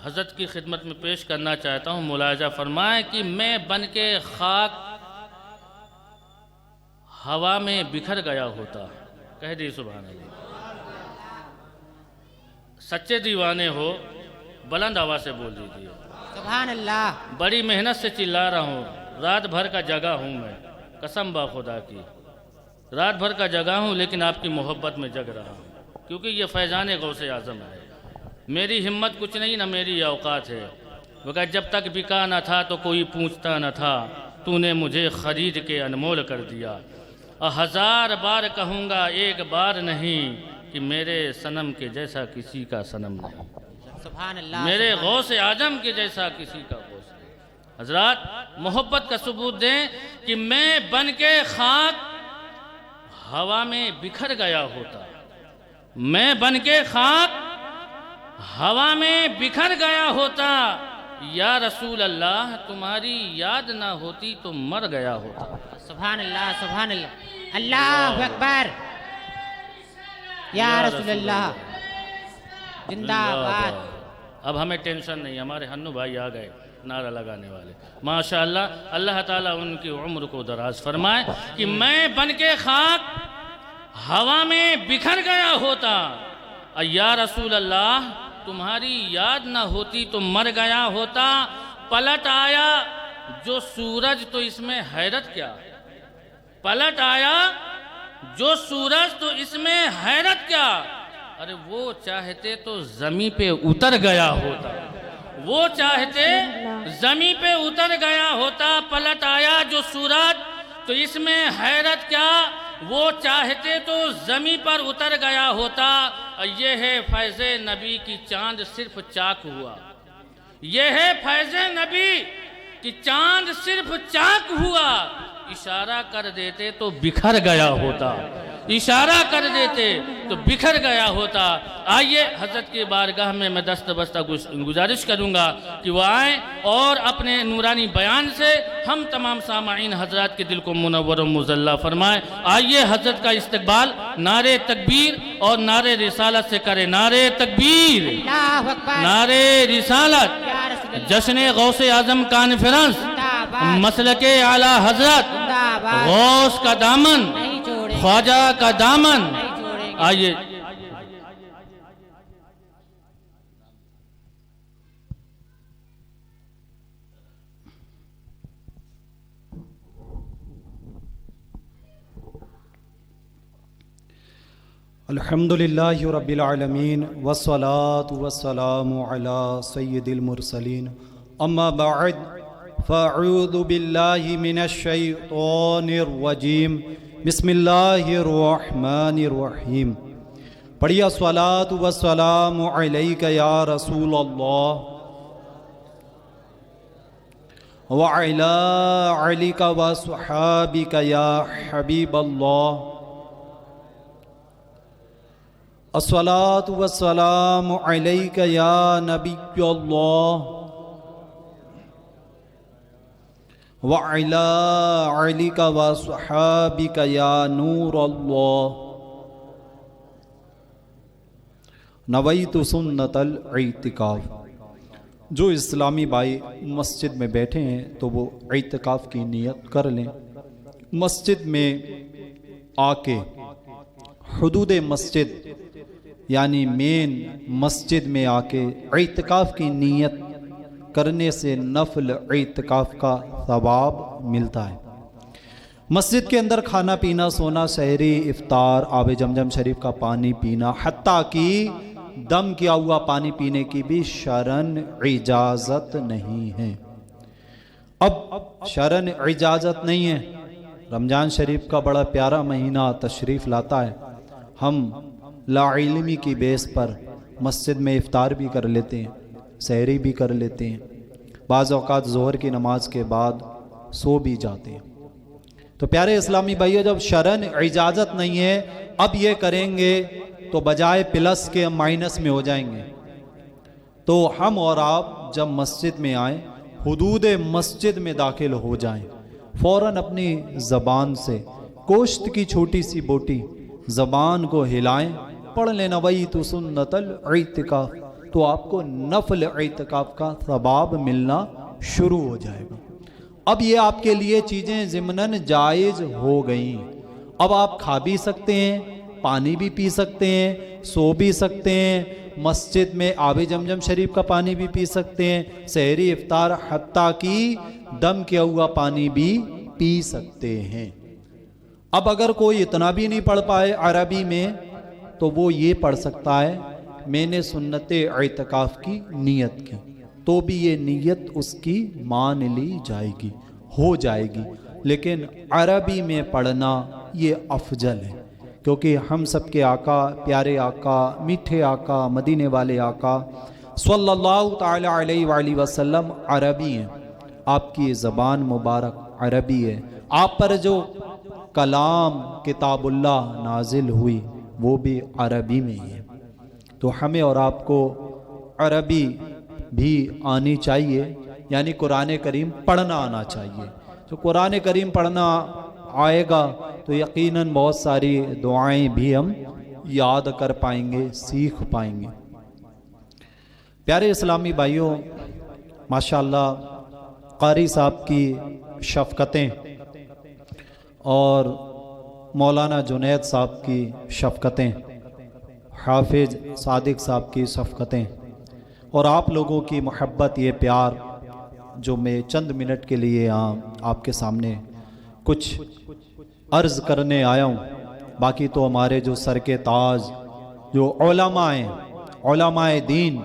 حضرت کی خدمت میں پیش کرنا چاہتا ہوں. ملاحظہ فرمائیں کہ میں بن کے خاک ہوا میں بکھر گیا ہوتا. کہہ دی سبحان اللہ. سچے دیوانے ہو بلند آواز سے بول دیجیے. سبحان اللہ. بڑی محنت سے چلا رہا ہوں, رات بھر کا جگہ ہوں میں, قسم با خدا کی رات بھر کا جگہ ہوں, لیکن آپ کی محبت میں جگ رہا ہوں, کیونکہ یہ فیضان غوث اعظم ہے. میری ہمت کچھ نہیں, نہ میری اوقات ہے. مگر جب تک بکا نہ تھا تو کوئی پوچھتا نہ تھا, تو نے مجھے خرید کے انمول کر دیا. اور 1000 بار کہوں گا ایک بار نہیں کہ میرے صنم کے جیسا کسی کا صنم نہیں. سبحان اللہ. میرے غوث اعظم کے جیسا کسی کا غوث نہیں. حضرات محبت کا ثبوت دیں کہ میں بن کے خاک ہوا میں بکھر گیا ہوتا. میں بن کے خاک ہوا میں بکھر گیا ہوتا. یا رسول اللہ تمہاری یاد نہ ہوتی تو مر گیا ہوتا. سبحان اللہ. سبحان اللہ. اللہ اکبر. یا رسول اللہ زندہ باد. اب ہمیں ٹینشن نہیں, ہمارے ہنو بھائی آ گئے نعرہ لگانے والے. ماشاءاللہ اللہ تعالیٰ ان کی عمر کو دراز فرمائے. کہ میں بن کے خاک ہوا میں بکھر گیا ہوتا. یا رسول اللہ تمہاری یاد نہ ہوتی تو مر گیا ہوتا. پلٹ آیا جو سورج تو اس میں حیرت کیا. پلٹ آیا جو سورج تو اس میں حیرت کیا. ارے وہ چاہتے تو زمین پہ اتر گیا ہوتا. وہ چاہتے زمین پہ اتر گیا ہوتا. پلٹ آیا جو سورج تو اس میں حیرت کیا. وہ چاہتے تو زمین پر اتر گیا ہوتا. یہ ہے فیض نبی کی چاند صرف چاک ہوا. یہ ہے فیض نبی کی چاند صرف چاک ہوا. اشارہ کر دیتے تو بکھر گیا ہوتا. اشارہ کر دیتے تو بکھر گیا ہوتا. آئیے حضرت کی بارگاہ میں دست بستہ گزارش کروں گا کہ وہ آئیں اور اپنے نورانی بیان سے ہم تمام سامعین حضرات کے دل کو منور و مزلہ فرمائیں. آئیے حضرت کا استقبال نعرے تکبیر اور نعرے رسالت سے کریں. نعرے تکبیر, اللہ اکبر. نعرے رسالت. یا رسول اللہ جشن غوث اعظم کانفرنس زندہ باد. مسلک اعلی حضرت زندہ باد. غوث کا دامن, نہیں چھوڑیں. خواجہ کا دامن. نہیں چھوڑیں گے. آئیے الحمدللہ رب العالمین والصلاة والسلام علی سید المرسلین. اما بعد فاعوذ باللہ من الشیطان الرجیم. بسم اللہ الرحمن الرحیم. پڑھیے الصلاة والسلام علیک یا رسول اللہ وعلی علیک وصحابک یا حبیب اللہ. الصلاة والسلام علیک یا نبی اللہ وعلی علیک وصحابک یا نور اللہ. نویت سنت الاعتکاف. جو اسلامی بھائی مسجد میں بیٹھے ہیں تو وہ اعتکاف کی نیت کر لیں. مسجد میں آ کے حدود مسجد یعنی مین مسجد میں آ کے اعتکاف کی نیت کرنے سے نفل اعتکاف کا ثواب ملتا ہے. مسجد کے اندر کھانا پینا, سونا, سحری, افطار, آب زمزم شریف کا پانی پینا, حتیٰ کہ دم کیا ہوا پانی پینے کی بھی شرعاً اجازت نہیں ہے. اب شرعاً اجازت نہیں ہے. رمضان شریف کا بڑا پیارا مہینہ تشریف لاتا ہے. ہم لا علمی کی بیس پر مسجد میں افطار بھی کر لیتے ہیں, سحری بھی کر لیتے ہیں, بعض اوقات ظہر کی نماز کے بعد سو بھی جاتے ہیں. تو پیارے اسلامی بھائیو, جب شرعاً اجازت نہیں ہے اب یہ کریں گے تو بجائے پلس کے مائنس میں ہو جائیں گے. تو ہم اور آپ جب مسجد میں آئیں حدود مسجد میں داخل ہو جائیں, فوراً اپنی زبان سے گوشت کی چھوٹی سی بوٹی زبان کو ہلائیں, پڑھ لیں نویت سنت الاعتکاف. تو آپ کو نفل اعتکاف کا ثواب ملنا شروع ہو جائے گا۔ اب یہ آپ کے لیے چیزیں ضمناً جائز ہو گئیں۔ اب آپ کھا بھی سکتے ہیں، پانی بھی پی سکتے ہیں، سو بھی سکتے ہیں، مسجد میں آب زمزم شریف کا پانی بھی پی سکتے ہیں، سحری افطار حتیٰ کہ دم کیا ہوا پانی بھی پی سکتے ہیں۔ اب اگر کوئی اتنا بھی نہیں پڑھ پائے عربی میں تو وہ یہ پڑھ سکتا ہے میں نے سنت اعتکاف کی نیت کی، تو بھی یہ نیت اس کی مان لی جائے گی، ہو جائے گی، لیکن عربی میں پڑھنا یہ افضل ہے، کیونکہ ہم سب کے آقا، پیارے آقا، میٹھے آقا، مدینے والے آقا صلی اللہ تعالی علیہ وآلہ وسلم عربی ہیں، آپ کی زبان مبارک عربی ہے، آپ پر جو کلام کتاب اللہ نازل ہوئی وہ بھی عربی میں ہی ہے، تو ہمیں اور آپ کو عربی بھی آنی چاہیے، یعنی قرآن کریم پڑھنا آنا چاہیے۔ تو قرآن کریم پڑھنا آئے گا تو یقیناً بہت ساری دعائیں بھی ہم یاد کر پائیں گے، سیکھ پائیں گے۔ پیارے اسلامی بھائیوں، ماشاءاللہ قاری صاحب کی شفقتیں اور مولانا جنید صاحب کی شفقتیں، حافظ صادق صاحب کی شفقتیں اور آپ لوگوں کی محبت، یہ پیار جو میں چند منٹ کے لیے آپ کے سامنے کچھ عرض کرنے آیا ہوں، باقی تو ہمارے جو سر کے تاج جو علماء ہیں، علماء دین،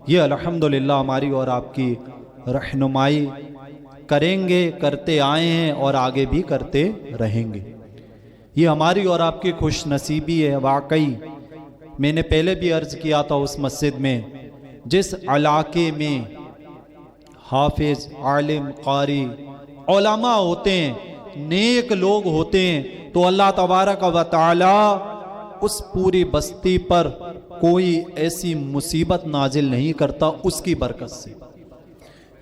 یہ الحمدللہ ہماری اور آپ کی رہنمائی کریں گے، کرتے آئے ہیں اور آگے بھی کرتے رہیں گے۔ یہ ہماری اور آپ کی خوش نصیبی ہے۔ واقعی میں نے پہلے بھی عرض کیا تھا، اس مسجد میں جس علاقے میں حافظ، عالم، قاری، علماء ہوتے ہیں، نیک لوگ ہوتے ہیں، تو اللہ تبارک و تعالی اس پوری بستی پر کوئی ایسی مصیبت نازل نہیں کرتا اس کی برکت سے۔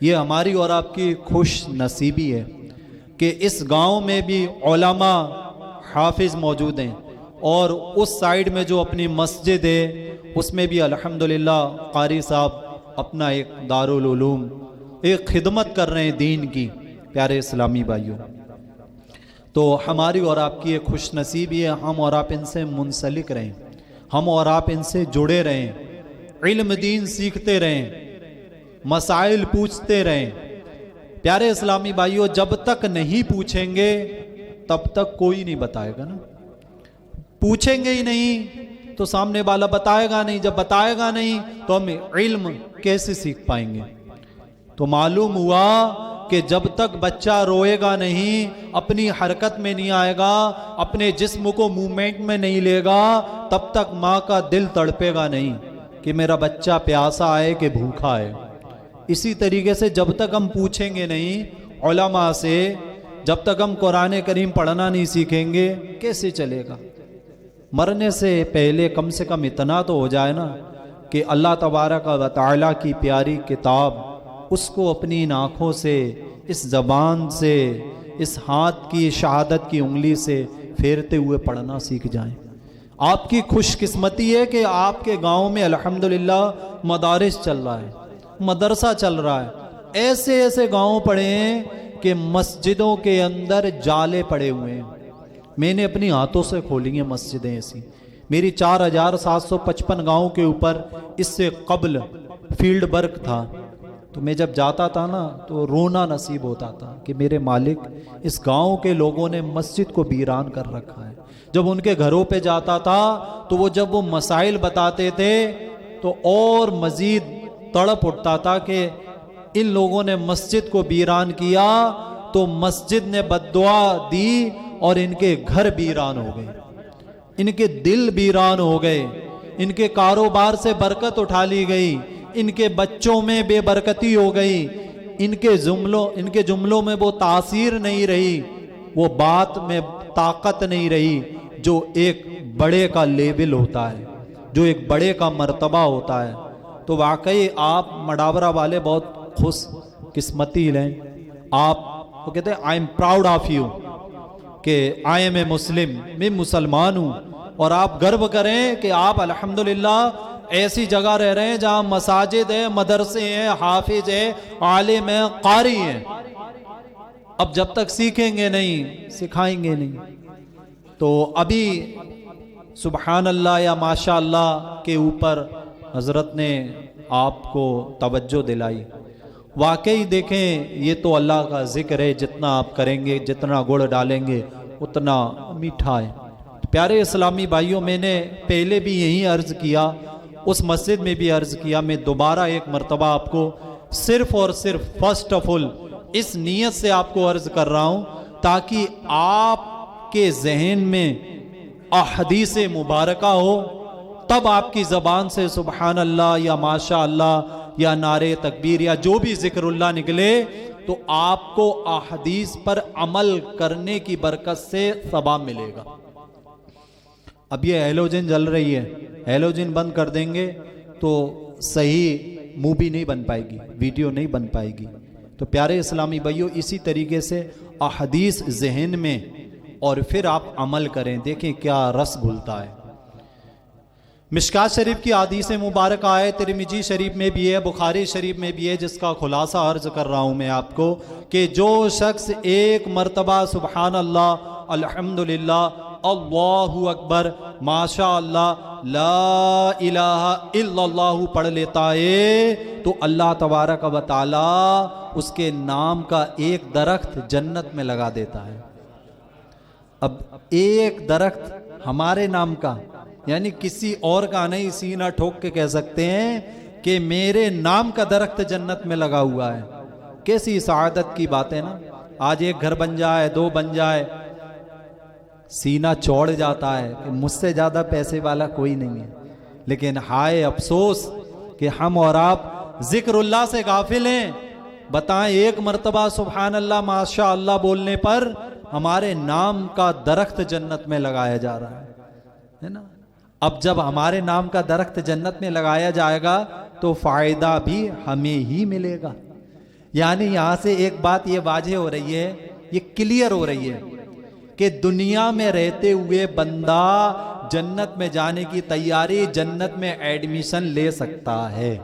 یہ ہماری اور آپ کی خوش نصیبی ہے کہ اس گاؤں میں بھی علماء، حافظ موجود ہیں، اور اس سائیڈ میں جو اپنی مسجد ہے اس میں بھی الحمدللہ قاری صاحب اپنا ایک دارالعلوم، ایک خدمت کر رہے ہیں دین کی۔ پیارے اسلامی بھائیوں، تو ہماری اور آپ کی ایک خوش نصیبی ہے، ہم اور آپ ان سے منسلک رہیں، ہم اور آپ ان سے جڑے رہیں، علم دین سیکھتے رہیں، مسائل پوچھتے رہیں۔ پیارے اسلامی بھائیوں، جب تک نہیں پوچھیں گے تب تک کوئی نہیں بتائے گا نا، پوچھیں گے ہی نہیں تو سامنے والا بتائے گا نہیں، جب بتائے گا نہیں تو ہم علم کیسے سیکھ پائیں گے؟ تو معلوم ہوا کہ جب تک بچہ روئے گا نہیں، اپنی حرکت میں نہیں آئے گا، اپنے جسم کو موومنٹ میں نہیں لے گا، تب تک ماں کا دل تڑپے گا نہیں کہ میرا بچہ پیاسا ہے کہ بھوکا ہے۔ اسی طریقے سے جب تک ہم پوچھیں گے نہیں علماء سے، جب تک ہم قرآن کریم پڑھنا نہیں سیکھیں گے کیسے چلے گا؟ مرنے سے پہلے کم سے کم اتنا تو ہو جائے نا کہ اللہ تبارک و تعالیٰ کی پیاری کتاب اس کو اپنی آنکھوں سے، اس زبان سے، اس ہاتھ کی شہادت کی انگلی سے پھیرتے ہوئے پڑھنا سیکھ جائیں۔ آپ کی خوش قسمتی ہے کہ آپ کے گاؤں میں الحمدللہ مدارس چل رہا ہے، مدرسہ چل رہا ہے۔ ایسے ایسے گاؤں پڑے ہیں کہ مسجدوں کے اندر جالے پڑے ہوئے ہیں۔ میں نے اپنی ہاتھوں سے کھولی ہیں مسجدیں ایسی۔ میری 4755 گاؤں کے اوپر اس سے قبل فیلڈ ورک تھا، تو میں جب جاتا تھا نا تو رونا نصیب ہوتا تھا کہ میرے مالک، اس گاؤں کے لوگوں نے مسجد کو ویران کر رکھا ہے۔ جب ان کے گھروں پہ جاتا تھا تو وہ جب وہ مسائل بتاتے تھے تو اور مزید تڑپ اٹھتا تھا کہ ان لوگوں نے مسجد کو ویران کیا تو مسجد نے بد دعا دی اور ان کے گھر ویران ہو گئے، ان کے دل ویران ہو گئے، ان کے کاروبار سے برکت اٹھا لی گئی، ان کے بچوں میں بے برکتی ہو گئی، ان کے جملوں میں وہ تاثیر نہیں رہی، وہ بات میں طاقت نہیں رہی جو ایک بڑے کا لیول ہوتا ہے، جو ایک بڑے کا مرتبہ ہوتا ہے۔ تو واقعی آپ مڈاورہ والے بہت خوش قسمتی لیں، آپ وہ کہتے ہیں I am proud of you, کہ آئی ایم اے مسلم، میں مسلمان ہوں، اور آپ گرو کریں کہ آپ الحمدللہ ایسی جگہ رہ رہے ہیں جہاں مساجد ہیں، مدرسے ہیں، حافظ ہیں، عالم ہیں، قاری ہیں. اب جب تک سیکھیں گے نہیں سکھائیں گے نہیں. تو ابھی سبحان اللہ یا ماشاء اللہ کے اوپر حضرت نے آپ کو توجہ دلائی. واقعی دیکھیں یہ تو اللہ کا ذکر ہے، جتنا آپ کریں گے، جتنا گڑ ڈالیں گے اتنا میٹھا ہے. پیارے اسلامی بھائیوں، میں نے پہلے بھی یہی عرض کیا، اس مسجد میں بھی عرض کیا، میں دوبارہ ایک مرتبہ آپ کو صرف اور صرف فرسٹ آف آل اس نیت سے آپ کو عرض کر رہا ہوں تاکہ آپ کے ذہن میں احادیث مبارکہ ہو، تب آپ کی زبان سے سبحان اللہ یا ماشاء اللہ یا نعرے تکبیر یا جو بھی ذکر اللہ نکلے تو آپ کو احادیث پر عمل کرنے کی برکت سے ثواب ملے گا. اب یہ ہیلوجن جل رہی ہے، ہیلوجن بند کر دیں گے تو صحیح مووی نہیں بن پائے گی، ویڈیو نہیں بن پائے گی. تو پیارے اسلامی بھائیوں، اسی طریقے سے احادیث ذہن میں اور پھر آپ عمل کریں، دیکھیں کیا رس گھلتا ہے. مشکات شریف کی حدیث مبارکہ ہے، ترمذی شریف میں بھی ہے، بخاری شریف میں بھی ہے، جس کا خلاصہ عرض کر رہا ہوں میں آپ کو کہ جو شخص ایک مرتبہ سبحان اللہ، الحمدللہ، اللہ اکبر، ماشاء اللہ، لا الہ الا اللہ پڑھ لیتا ہے تو اللہ تبارک و تعالی اس کے نام کا ایک درخت جنت میں لگا دیتا ہے. اب ایک درخت ہمارے نام کا، یعنی کسی اور کا نہیں، سینہ ٹھوک کے کہہ سکتے ہیں کہ میرے نام کا درخت جنت میں لگا ہوا ہے. کیسی سعادت کی بات ہے نا. آج ایک گھر بن جائے، دو بن جائے، سینہ چوڑ جاتا ہے کہ مجھ سے زیادہ پیسے والا کوئی نہیں ہے. لیکن ہائے افسوس کہ ہم اور آپ ذکر اللہ سے غافل ہیں. بتائیں ایک مرتبہ سبحان اللہ ماشاء اللہ بولنے پر ہمارے نام کا درخت جنت میں لگایا جا رہا ہے نا. اب جب ہمارے نام کا درخت جنت میں لگایا جائے گا تو فائدہ بھی ہمیں ہی ملے گا. یعنی یہاں سے ایک بات یہ واضح ہو رہی ہے، یہ کلیئر ہو رہی ہے کہ دنیا میں رہتے ہوئے بندہ جنت میں جانے کی تیاری، جنت میں ایڈمیشن لے سکتا ہے،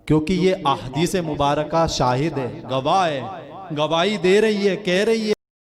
کیونکہ یہ احادیث مبارکہ شاہد ہے، گواہ ہے، گواہی دے رہی ہے، کہہ رہی ہے.